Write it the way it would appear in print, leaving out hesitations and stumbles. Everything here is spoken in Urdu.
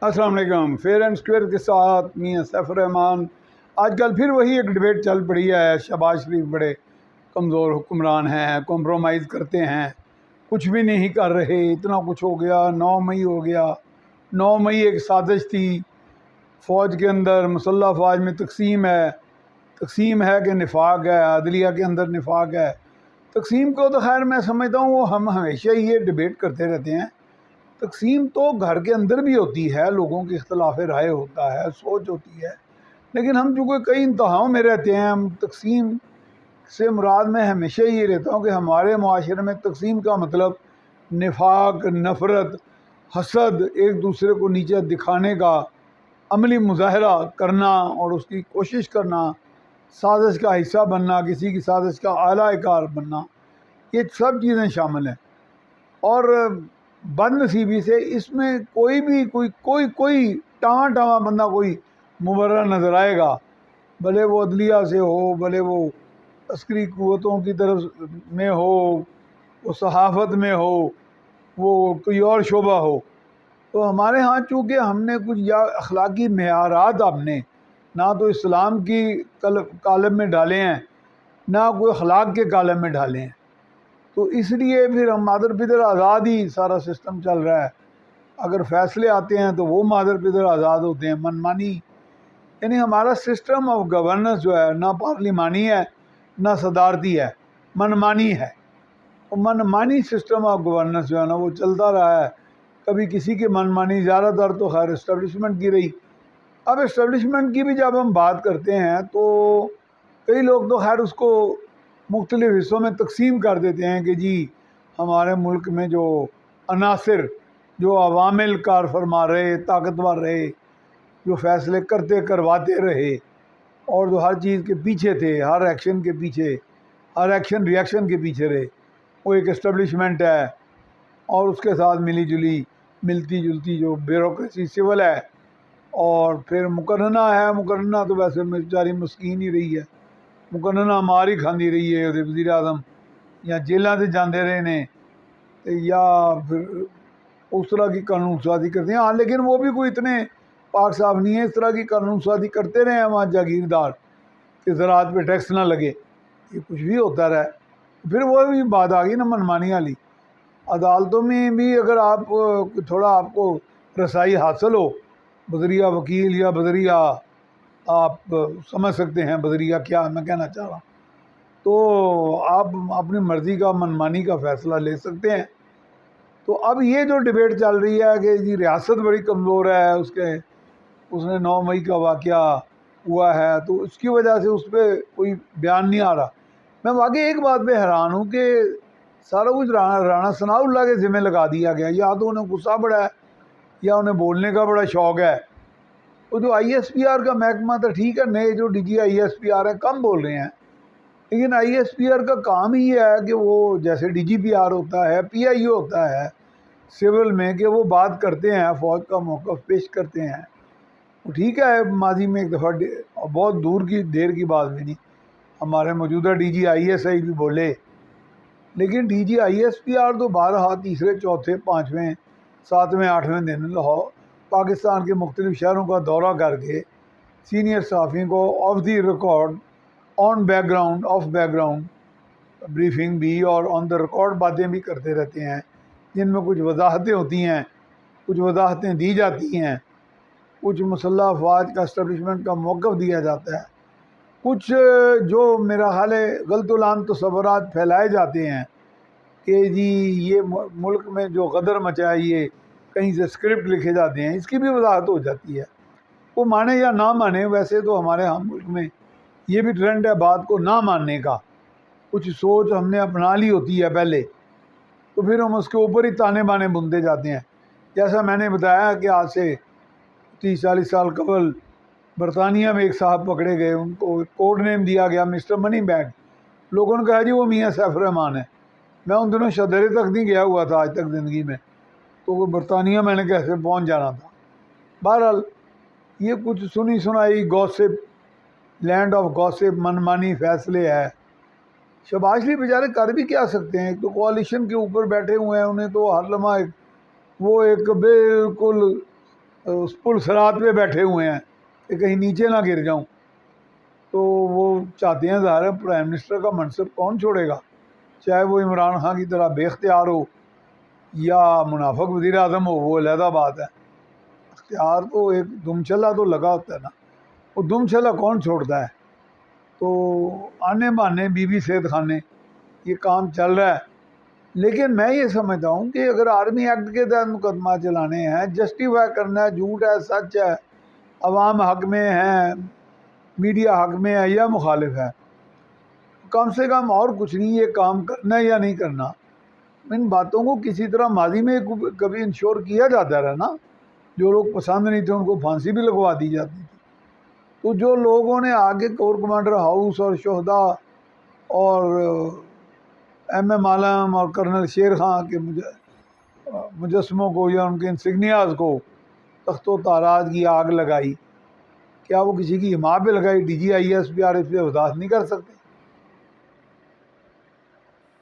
السلام علیکم۔ فیئر اینڈ اسکوئر کے ساتھ میاں سیف الرحمان۔ آج کل پھر وہی ایک ڈبیٹ چل پڑی ہے۔ شہباز شریف بڑے کمزور حکمران ہیں، کمپرومائز کرتے ہیں، کچھ بھی نہیں کر رہے، اتنا کچھ ہو گیا، 9 مئی ہو گیا۔ 9 مئی ایک سازش تھی، فوج کے اندر مسلح افواج میں تقسیم ہے کہ نفاق ہے، عدلیہ کے اندر نفاق ہے۔ تقسیم کو تو خیر میں سمجھتا ہوں وہ ہم ہمیشہ ہی یہ ڈبیٹ کرتے رہتے ہیں۔ تقسیم تو گھر کے اندر بھی ہوتی ہے، لوگوں کی اختلاف رائے ہوتا ہے، سوچ ہوتی ہے، لیکن ہم چونکہ کئی انتہاؤں میں رہتے ہیں، ہم تقسیم سے مراد میں ہمیشہ یہ رہتا ہوں کہ ہمارے معاشرے میں تقسیم کا مطلب نفاق، نفرت، حسد، ایک دوسرے کو نیچے دکھانے کا عملی مظاہرہ کرنا اور اس کی کوشش کرنا، سازش کا حصہ بننا، کسی کی سازش کا اعلیٰ کار بننا، یہ سب چیزیں شامل ہیں۔ اور بد نصیبی سے اس میں کوئی ٹاواں بندہ کوئی مبرر نظر آئے گا، بھلے وہ عدلیہ سے ہو، بھلے وہ عسکری قوتوں کی طرف میں ہو، وہ صحافت میں ہو، وہ کوئی اور شعبہ ہو۔ تو ہمارے ہاں چونکہ ہم نے کچھ یا اخلاقی معیارات ہم نے نہ تو اسلام کی کالم میں ڈالے ہیں، نہ کوئی اخلاق کے کالم میں ڈالے ہیں، تو اس لیے پھر ہم مادر پدر آزاد ہی سارا سسٹم چل رہا ہے۔ اگر فیصلے آتے ہیں تو وہ مادر پدر آزاد ہوتے ہیں، منمانی، یعنی ہمارا سسٹم آف گورننس جو ہے نہ پارلیمانی ہے نہ صدارتی ہے، منمانی ہے۔ منمانی سسٹم آف گورننس جو ہے نا وہ چلتا رہا ہے، کبھی کسی کی منمانی، زیادہ تر تو خیر اسٹیبلشمنٹ کی رہی۔ اب اسٹیبلشمنٹ کی بھی جب ہم بات کرتے ہیں تو کئی لوگ تو خیر اس کو مختلف حصوں میں تقسیم کر دیتے ہیں کہ جی ہمارے ملک میں جو عناصر، جو عوامل کار فرما رہے، طاقتور رہے، جو فیصلے کرواتے رہے اور جو ہر چیز کے پیچھے تھے، ہر ایکشن کے پیچھے، ہر ایکشن ریئیکشن کے پیچھے رہے، وہ ایک اسٹیبلشمنٹ ہے۔ اور اس کے ساتھ ملتی جلتی جو بیوروکریسی سول ہے، اور پھر مقننہ ہے۔ مقننہ تو ویسے بیچاری مسکین ہی رہی ہے، مقننہ مار ہی کھاندی رہی ہے، وزیر اعظم یا جیلوں سے جاندے رہے نے، یا پھر اس طرح کی قانون سازی کرتے ہیں۔ ہاں لیکن وہ بھی کوئی اتنے پاک صاف نہیں ہے، اس طرح کی قانون سازی کرتے رہے ہیں وہاں جاگیردار کہ زراعت پہ ٹیکس نہ لگے، یہ کچھ بھی ہوتا رہا ہے۔ پھر وہ بھی بات آ گئی نا منمانی والی۔ عدالتوں میں بھی اگر آپ تھوڑا آپ کو رسائی حاصل ہو بذریعہ وکیل یا بذریعہ، آپ سمجھ سکتے ہیں بذریعہ کیا میں کہنا چاہ رہا ہوں، تو آپ اپنی مرضی کا منمانی کا فیصلہ لے سکتے ہیں۔ تو اب یہ جو ڈبیٹ چل رہی ہے کہ جی ریاست بڑی کمزور ہے، اس نے 9 مئی کا واقعہ ہوا ہے تو اس کی وجہ سے اس پہ کوئی بیان نہیں آ رہا۔ میں واقعی ایک بات پہ حیران ہوں کہ سارا کچھ رانا ثناء اللہ کے ذمہ لگا دیا گیا، یا تو انہیں غصہ بڑا ہے یا انہیں بولنے کا بڑا شوق ہے۔ تو جو آئی ایس پی آر کا محکمہ تھا، ٹھیک ہے، نئے جو D G I S P R ہیں کم بول رہے ہیں، لیکن آئی ایس پی آر کا کام ہی یہ ہے کہ وہ جیسے ڈی جی پی آر ہوتا ہے، پی آئی او ہوتا ہے سول میں، کہ وہ بات کرتے ہیں، فوج کا موقف پیش کرتے ہیں۔ وہ ٹھیک ہے، ماضی میں ایک دفعہ بہت دیر کی بات بھی نہیں، ہمارے موجودہ D G I S I بھی بولے، لیکن D G I S P R تو بارہا تیسرے، چوتھے، 5ویں، 7ویں، 8ویں دن لاہور پاکستان کے مختلف شہروں کا دورہ کر کے سینئر صحافیوں کو of the record, of back ground briefing بھی اور آن دا ریکارڈ باتیں بھی کرتے رہتے ہیں، جن میں کچھ وضاحتیں ہوتی ہیں، کچھ وضاحتیں دی جاتی ہیں، کچھ مسلح افواج کا اسٹیبلشمنٹ کا موقف دیا جاتا ہے، کچھ جو میرا خیال ہے غلط العام تصورات پھیلائے جاتے ہیں کہ جی یہ ملک میں جو غدر مچا ہے، یہ کہیں سے اسکرپٹ لکھے جاتے ہیں، اس کی بھی وضاحت ہو جاتی ہے۔ وہ مانے یا نہ مانے، ویسے تو ہمارے ہاں ملک میں یہ بھی ٹرینڈ ہے بات کو نہ ماننے کا، کچھ سوچ ہم نے اپنا لی ہوتی ہے پہلے، تو پھر ہم اس کے اوپر ہی تانے بانے بنتے جاتے ہیں۔ جیسا میں نے بتایا کہ آج سے 30-40 سال قبل برطانیہ میں ایک صاحب پکڑے گئے، ان کو کوڈ نیم دیا گیا مسٹر منی بیگ، لوگوں نے کہا جی وہ میاں سیف الرحمان ہے۔ میں ان دنوں شدرے تک نہیں گیا ہوا تھا آج تک زندگی میں، تو وہ برطانیہ میں نے کیسے پہنچ جانا تھا۔ بہرحال یہ کچھ سنی سنائی گوسپ، لینڈ آف گوسپ، منمانی فیصلے ہے۔ شہباز شریف بیچارے کر بھی کیا سکتے ہیں، ایک تو کوalition کے اوپر بیٹھے ہوئے ہیں، انہیں تو ہر لمحہ وہ ایک بالکل اس پل صراط پہ بیٹھے ہوئے ہیں کہ کہیں نیچے نہ گر جاؤں، تو وہ چاہتے ہیں ظاہر ہے پرائم منسٹر کا منصب کون چھوڑے گا، چاہے وہ عمران خان کی طرح بے اختیار ہو یا منافق وزیر اعظم ہو، وہ علیحدہ بات ہے۔ اختیار تو ایک دم چلا تو لگا ہوتا ہے نا، وہ دم چلا کون چھوڑتا ہے؟ تو آنے بہانے بی بی سید خانے یہ کام چل رہا ہے۔ لیکن میں یہ سمجھتا ہوں کہ اگر آرمی ایکٹ کے تحت مقدمہ چلانے ہیں، جسٹیفائی کرنا ہے، جھوٹ ہے سچ ہے، عوام حق میں ہیں، میڈیا حق میں ہے یا مخالف ہے، کم سے کم اور کچھ نہیں، یہ کام کرنا ہے یا نہیں کرنا، ان باتوں کو کسی طرح ماضی میں کبھی انشور کیا جاتا رہا نا، جو لوگ پسند نہیں تھے ان کو پھانسی بھی لگوا دی جاتی تھی۔ تو جو لوگوں نے آگے کور کمانڈر ہاؤس اور شہداء اور ایم ایم عالم اور کرنل شیر خان کے مجسموں کو یا ان کے انسگنیاز کو تخت و تاراج کی آگ لگائی، کیا وہ کسی کی حمایت پہ لگائی؟ D G I S P R S P برداشت نہیں کر سکتے؟